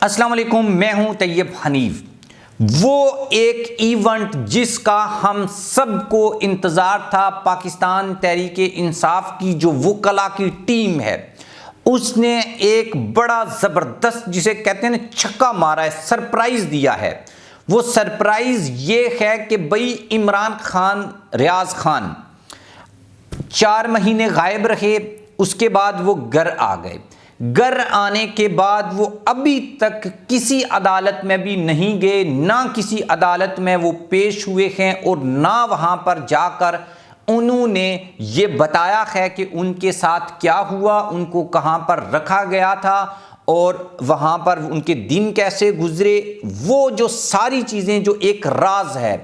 السلام علیکم، میں ہوں طیب حنیف۔ وہ ایک ایونٹ جس کا ہم سب کو انتظار تھا، پاکستان تحریک انصاف کی جو وکلاء کی ٹیم ہے اس نے ایک بڑا زبردست جسے کہتے ہیں چھکا مارا ہے، سرپرائز دیا ہے۔ وہ سرپرائز یہ ہے کہ بھئی عمران خان، ریاض خان 4 مہینے غائب رہے، اس کے بعد وہ گھر آ گئے۔ گھر آنے کے بعد وہ ابھی تک کسی عدالت میں بھی نہیں گئے، نہ کسی عدالت میں وہ پیش ہوئے ہیں، اور نہ وہاں پر جا کر انہوں نے یہ بتایا ہے کہ ان کے ساتھ کیا ہوا، ان کو کہاں پر رکھا گیا تھا اور وہاں پر ان کے دن کیسے گزرے۔ وہ جو ساری چیزیں جو ایک راز ہے،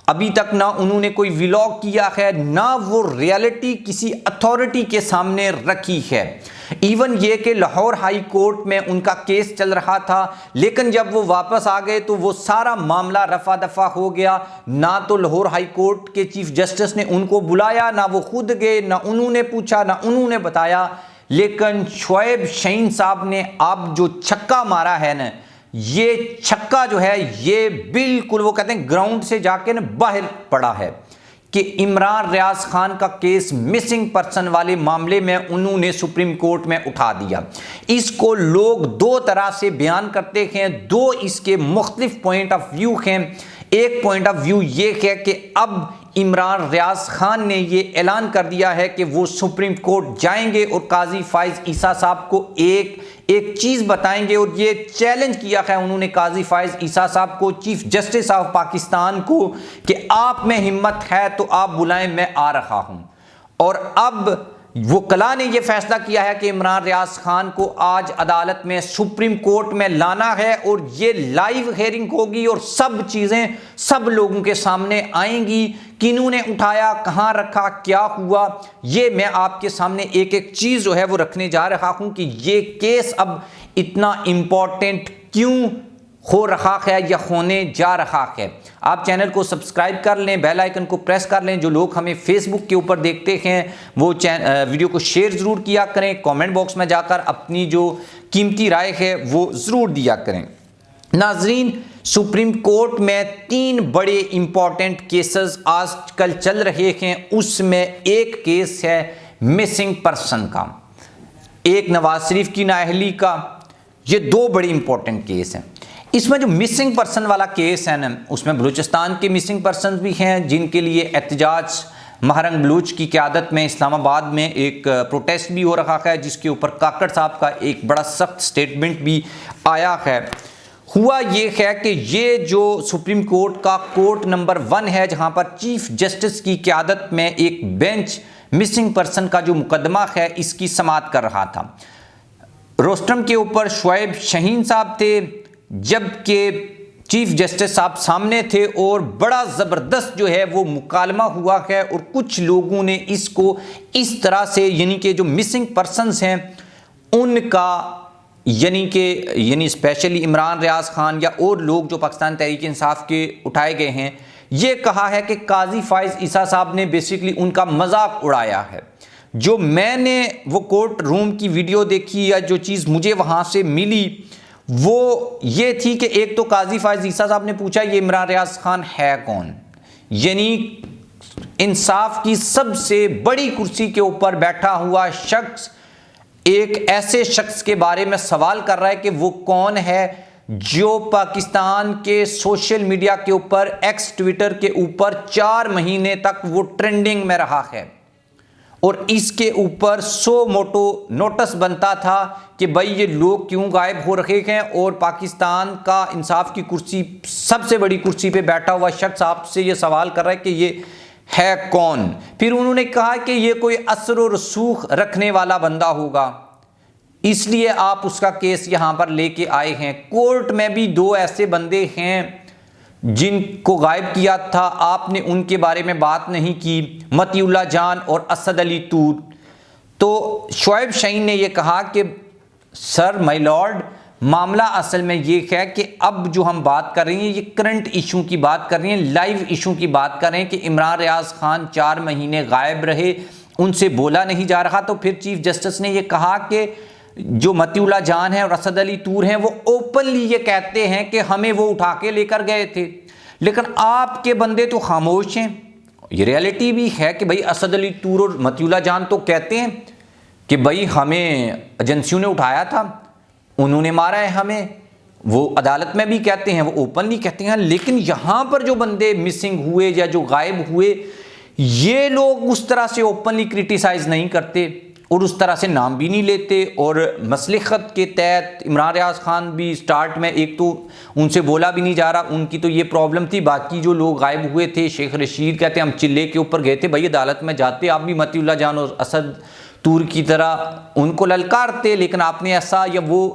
ابھی تک نہ انہوں نے کوئی ولاگ کیا ہے، نہ وہ ریالٹی کسی اتھارٹی کے سامنے رکھی ہے۔ ایون یہ کہ لاہور ہائی کورٹ میں ان کا کیس چل رہا تھا، لیکن جب وہ واپس آ گئے تو وہ سارا معاملہ رفع دفع ہو گیا۔ نہ تو لاہور ہائی کورٹ کے چیف جسٹس نے ان کو بلایا، نہ وہ خود گئے، نہ انہوں نے پوچھا، نہ انہوں نے بتایا۔ لیکن شعیب شہین صاحب نے اب جو چھکا مارا ہے نا، یہ چھکا جو ہے یہ بالکل وہ کہتے ہیں گراؤنڈ سے جا کے باہر پڑا ہے کہ عمران ریاض خان کا کیس مسنگ پرسن والے معاملے میں انہوں نے سپریم کورٹ میں اٹھا دیا۔ اس کو لوگ دو طرح سے بیان کرتے ہیں، دو اس کے مختلف پوائنٹ آف ویو ہیں۔ ایک پوائنٹ آف ویو یہ ہے کہ اب عمران ریاض خان نے یہ اعلان کر دیا ہے کہ وہ سپریم کورٹ جائیں گے اور قاضی فائز عیسیٰ صاحب کو ایک چیز بتائیں گے، اور یہ چیلنج کیا ہے انہوں نے قاضی فائز عیسیٰ صاحب کو، چیف جسٹس آف پاکستان کو، کہ آپ میں ہمت ہے تو آپ بلائیں، میں آ رہا ہوں۔ اور اب وکلاء نے یہ فیصلہ کیا ہے کہ عمران ریاض خان کو آج عدالت میں سپریم کورٹ میں لانا ہے، اور یہ لائیو ہیئرنگ ہوگی اور سب چیزیں سب لوگوں کے سامنے آئیں گی، کنہوں نے اٹھایا، کہاں رکھا، کیا ہوا۔ یہ میں آپ کے سامنے ایک ایک چیز جو ہے وہ رکھنے جا رہا ہوں کہ یہ کیس اب اتنا امپورٹنٹ کیوں ہو رہا ہے یا ہونے جا رہا ہے۔ آپ چینل کو سبسکرائب کر لیں، بیل آئیکن کو پریس کر لیں۔ جو لوگ ہمیں فیس بک کے اوپر دیکھتے ہیں وہ ویڈیو کو شیئر ضرور کیا کریں، کامنٹ باکس میں جا کر اپنی جو قیمتی رائے ہے وہ ضرور دیا کریں۔ ناظرین، سپریم کورٹ میں 3 بڑے امپورٹنٹ کیسز آج کل چل رہے ہیں، اس میں ایک کیس ہے مسنگ پرسن کا، ایک نواز شریف کی نااہلی کا۔ یہ 2 بڑی امپورٹنٹ کیس ہیں۔ اس میں جو مسنگ پرسن والا کیس ہے نا، اس میں بلوچستان کے مسنگ پرسنز بھی ہیں جن کے لیے احتجاج مہرنگ بلوچ کی قیادت میں اسلام آباد میں ایک پروٹیسٹ بھی ہو رہا ہے، جس کے اوپر کاکڑ صاحب کا ایک بڑا سخت سٹیٹمنٹ بھی آیا ہے۔ ہوا یہ ہے کہ یہ جو سپریم کورٹ کا کورٹ نمبر 1 ہے، جہاں پر چیف جسٹس کی قیادت میں ایک بینچ مسنگ پرسن کا جو مقدمہ ہے اس کی سماعت کر رہا تھا۔ روسٹرم کے اوپر شعیب شہین صاحب تھے، جبکہ چیف جسٹس صاحب سامنے تھے، اور بڑا زبردست جو ہے وہ مکالمہ ہوا ہے، اور کچھ لوگوں نے اس کو اس طرح سے یعنی کہ جو مسنگ پرسنز ہیں ان کا یعنی اسپیشلی عمران ریاض خان یا اور لوگ جو پاکستان تحریک انصاف کے اٹھائے گئے ہیں، یہ کہا ہے کہ قاضی فائز عیسیٰ صاحب نے بیسیکلی ان کا مذاق اڑایا ہے۔ جو میں نے وہ کورٹ روم کی ویڈیو دیکھی یا جو چیز مجھے وہاں سے ملی وہ یہ تھی کہ ایک تو قاضی فائز عیسیٰ صاحب نے پوچھا یہ عمران ریاض خان ہے کون، یعنی انصاف کی سب سے بڑی کرسی کے اوپر بیٹھا ہوا شخص ایک ایسے شخص کے بارے میں سوال کر رہا ہے کہ وہ کون ہے جو پاکستان کے سوشل میڈیا کے اوپر، ایکس ٹویٹر کے اوپر 4 مہینے تک وہ ٹرینڈنگ میں رہا ہے، اور اس کے اوپر 100 موٹو نوٹس بنتا تھا کہ بھائی یہ لوگ کیوں غائب ہو رہے ہیں، اور پاکستان کا انصاف کی کرسی سب سے بڑی کرسی پہ بیٹھا ہوا شخص آپ سے یہ سوال کر رہا ہے کہ یہ ہے کون۔ پھر انہوں نے کہا کہ یہ کوئی اثر و رسوخ رکھنے والا بندہ ہوگا، اس لیے آپ اس کا کیس یہاں پر لے کے آئے ہیں۔ کورٹ میں بھی 2 ایسے بندے ہیں جن کو غائب کیا تھا، آپ نے ان کے بارے میں بات نہیں کی، متی اللہ جان اور اسد علی تور۔ تو شعیب شہین نے یہ کہا کہ سر مائی لارڈ، معاملہ اصل میں یہ ہے کہ اب جو ہم بات کر رہے ہیں یہ کرنٹ ایشو کی بات کر رہے ہیں، لائیو ایشو کی بات کر رہے ہیں کہ عمران ریاض خان 4 مہینے غائب رہے، ان سے بولا نہیں جا رہا۔ تو پھر چیف جسٹس نے یہ کہا کہ جو متی اللہ جان ہیں اور اسد علی طور ہیں وہ اوپنلی یہ کہتے ہیں کہ ہمیں وہ اٹھا کے لے کر گئے تھے، لیکن آپ کے بندے تو خاموش ہیں۔ یہ ریالٹی بھی ہے کہ بھائی اسد علی طور اور متی اللہ جان تو کہتے ہیں کہ بھائی ہمیں ایجنسیوں نے اٹھایا تھا، انہوں نے مارا ہے ہمیں، وہ عدالت میں بھی کہتے ہیں، وہ اوپنلی کہتے ہیں، لیکن یہاں پر جو بندے مسنگ ہوئے یا جو غائب ہوئے یہ لوگ اس طرح سے اوپنلی کرٹیسائز نہیں کرتے اور اس طرح سے نام بھی نہیں لیتے، اور مصلحت کے تحت عمران ریاض خان بھی سٹارٹ میں ایک تو ان سے بولا بھی نہیں جا رہا، ان کی تو یہ پرابلم تھی، باقی جو لوگ غائب ہوئے تھے شیخ رشید کہتے ہیں ہم چلے کے اوپر گئے تھے، بھائی عدالت میں جاتے آپ بھی متی اللہ جان اور اسد طور کی طرح ان کو للکارتے، لیکن آپ نے ایسا یا وہ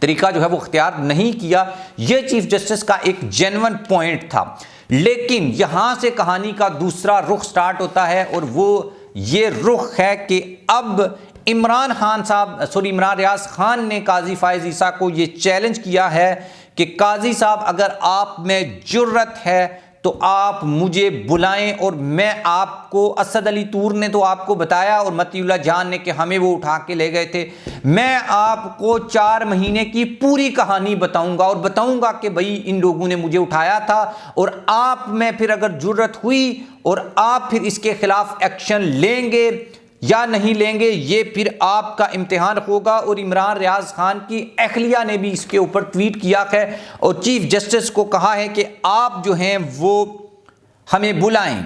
طریقہ جو ہے وہ اختیار نہیں کیا۔ یہ چیف جسٹس کا ایک جینون پوائنٹ تھا، لیکن یہاں سے کہانی کا دوسرا رخ سٹارٹ ہوتا ہے، اور وہ یہ رخ ہے کہ اب عمران ریاض خان نے قاضی فائز عیسیٰ کو یہ چیلنج کیا ہے کہ قاضی صاحب اگر آپ میں جرت ہے تو آپ مجھے بلائیں، اور میں آپ کو، اسد علی طور نے تو آپ کو بتایا اور متی اللہ جان نے کہ ہمیں وہ اٹھا کے لے گئے تھے، میں آپ کو 4 مہینے کی پوری کہانی بتاؤں گا اور بتاؤں گا کہ بھئی ان لوگوں نے مجھے اٹھایا تھا، اور آپ میں پھر اگر جرت ہوئی اور آپ پھر اس کے خلاف ایکشن لیں گے یا نہیں لیں گے یہ پھر آپ کا امتحان ہوگا۔ اور عمران ریاض خان کی اہلیہ نے بھی اس کے اوپر ٹویٹ کیا ہے اور چیف جسٹس کو کہا ہے کہ آپ جو ہیں وہ ہمیں بلائیں،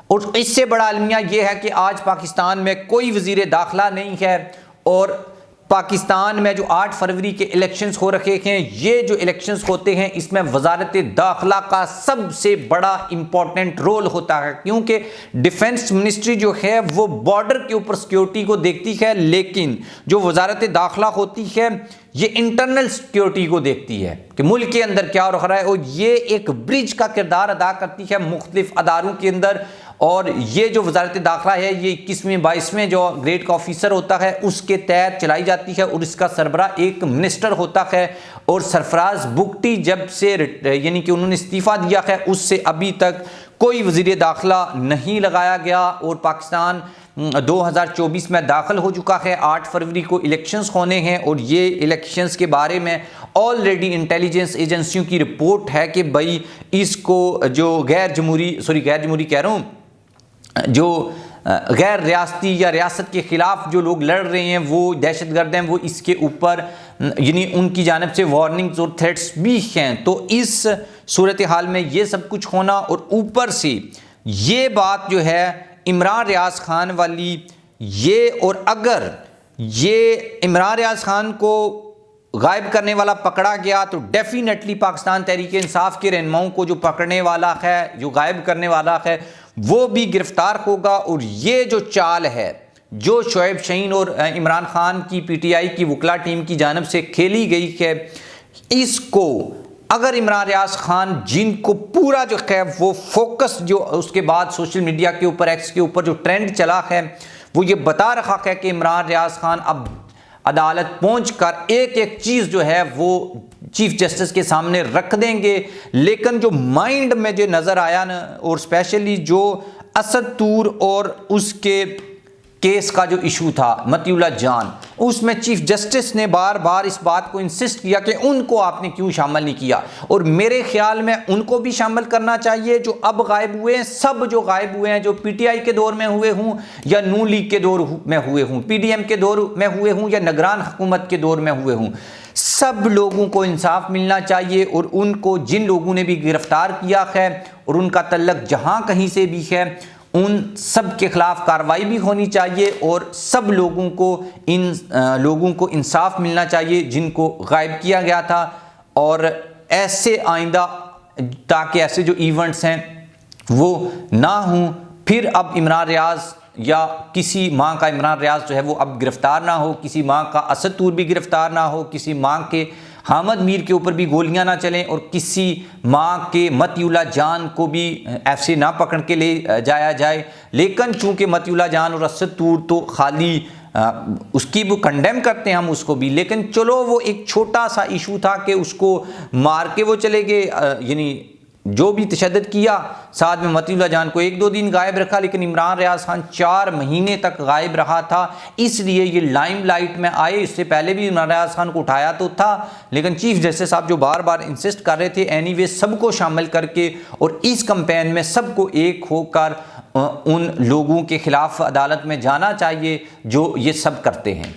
اور اس سے بڑا المیہ یہ ہے کہ آج پاکستان میں کوئی وزیر داخلہ نہیں ہے، اور پاکستان میں جو 8 فروری کے الیکشنز ہو رکھے ہیں، یہ جو الیکشنز ہوتے ہیں اس میں وزارت داخلہ کا سب سے بڑا امپورٹنٹ رول ہوتا ہے، کیونکہ ڈیفنس منسٹری جو ہے وہ بارڈر کے اوپر سیکیورٹی کو دیکھتی ہے، لیکن جو وزارت داخلہ ہوتی ہے یہ انٹرنل سیکیورٹی کو دیکھتی ہے کہ ملک کے اندر کیا ہو رہا ہے، اور یہ ایک برج کا کردار ادا کرتی ہے مختلف اداروں کے اندر۔ اور یہ جو وزارت داخلہ ہے یہ 21ویں 22ویں جو گریڈ کا آفیسر ہوتا ہے اس کے تحت چلائی جاتی ہے، اور اس کا سربراہ ایک منسٹر ہوتا ہے، اور سرفراز بگٹی جب سے یعنی کہ انہوں نے استعفیٰ دیا ہے اس سے ابھی تک کوئی وزیر داخلہ نہیں لگایا گیا، اور پاکستان 2024 میں داخل ہو چکا ہے۔ 8 فروری کو الیکشنز ہونے ہیں، اور یہ الیکشنز کے بارے میں آلریڈی انٹیلیجنس ایجنسیوں کی رپورٹ ہے کہ بھائی اس کو جو غیر جمہوری کہہ رہا ہوں، جو غیر ریاستی یا ریاست کے خلاف جو لوگ لڑ رہے ہیں وہ دہشت گرد ہیں، وہ اس کے اوپر یعنی ان کی جانب سے وارننگز اور تھریٹس بھی ہیں۔ تو اس صورتحال میں یہ سب کچھ ہونا، اور اوپر سے یہ بات جو ہے عمران ریاض خان والی، یہ اور اگر یہ عمران ریاض خان کو غائب کرنے والا پکڑا گیا تو ڈیفینیٹلی پاکستان تحریک انصاف کے رہنماؤں کو جو پکڑنے والا ہے، جو غائب کرنے والا ہے وہ بھی گرفتار ہوگا۔ اور یہ جو چال ہے جو شعیب شاہین اور عمران خان کی پی ٹی آئی کی وکلا ٹیم کی جانب سے کھیلی گئی ہے، اس کو اگر عمران ریاض خان جن کو پورا جو ہے وہ فوکس جو اس کے بعد سوشل میڈیا کے اوپر ایکس کے اوپر جو ٹرینڈ چلا ہے وہ یہ بتا رہا ہے کہ عمران ریاض خان اب عدالت پہنچ کر ایک ایک چیز جو ہے وہ چیف جسٹس کے سامنے رکھ دیں گے، لیکن جو مائنڈ میں جو نظر آیا نا، اور اسپیشلی جو اسد طور اور اس کے کیس کا جو ایشو تھا متی اللہ جان، اس میں چیف جسٹس نے بار بار اس بات کو انسسٹ کیا کہ ان کو آپ نے کیوں شامل نہیں کیا، اور میرے خیال میں ان کو بھی شامل کرنا چاہیے جو اب غائب ہوئے ہیں، سب جو غائب ہوئے ہیں، جو پی ٹی آئی کے دور میں ہوئے ہوں یا نون لیگ کے دور میں ہوئے ہوں، پی ڈی ایم کے دور میں ہوئے ہوں یا نگران حکومت کے دور میں ہوئے ہوں، سب لوگوں کو انصاف ملنا چاہیے، اور ان کو جن لوگوں نے بھی گرفتار کیا ہے اور ان کا تعلق جہاں کہیں سے بھی ہے ان سب کے خلاف کارروائی بھی ہونی چاہیے، اور سب لوگوں کو انصاف ملنا چاہیے جن کو غائب کیا گیا تھا، اور ایسے آئندہ تاکہ ایسے جو ایونٹس ہیں وہ نہ ہوں، پھر اب عمران ریاض یا کسی ماں کا عمران ریاض جو ہے وہ اب گرفتار نہ ہو، کسی ماں کا اسد طور بھی گرفتار نہ ہو، کسی ماں کے حامد میر کے اوپر بھی گولیاں نہ چلیں، اور کسی ماں کے متی اللہ جان کو بھی ایسے نہ پکڑ کے لے جایا جائے۔ لیکن چونکہ متی اللہ جان اور اسد طور تو خالی اس کی وہ کنڈیم کرتے ہیں ہم اس کو بھی، لیکن چلو وہ ایک چھوٹا سا ایشو تھا کہ اس کو مار کے وہ چلے گئے، یعنی جو بھی تشدد کیا، ساتھ میں مطیع اللہ جان کو 1-2 دن غائب رکھا، لیکن عمران ریاض خان 4 مہینے تک غائب رہا تھا، اس لیے یہ لائم لائٹ میں آئے۔ اس سے پہلے بھی عمران ریاض خان کو اٹھایا تو تھا، لیکن چیف جسٹس صاحب جو بار بار انسسٹ کر رہے تھے اینی وے سب کو شامل کر کے اور اس کمپین میں سب کو ایک ہو کر ان لوگوں کے خلاف عدالت میں جانا چاہیے جو یہ سب کرتے ہیں۔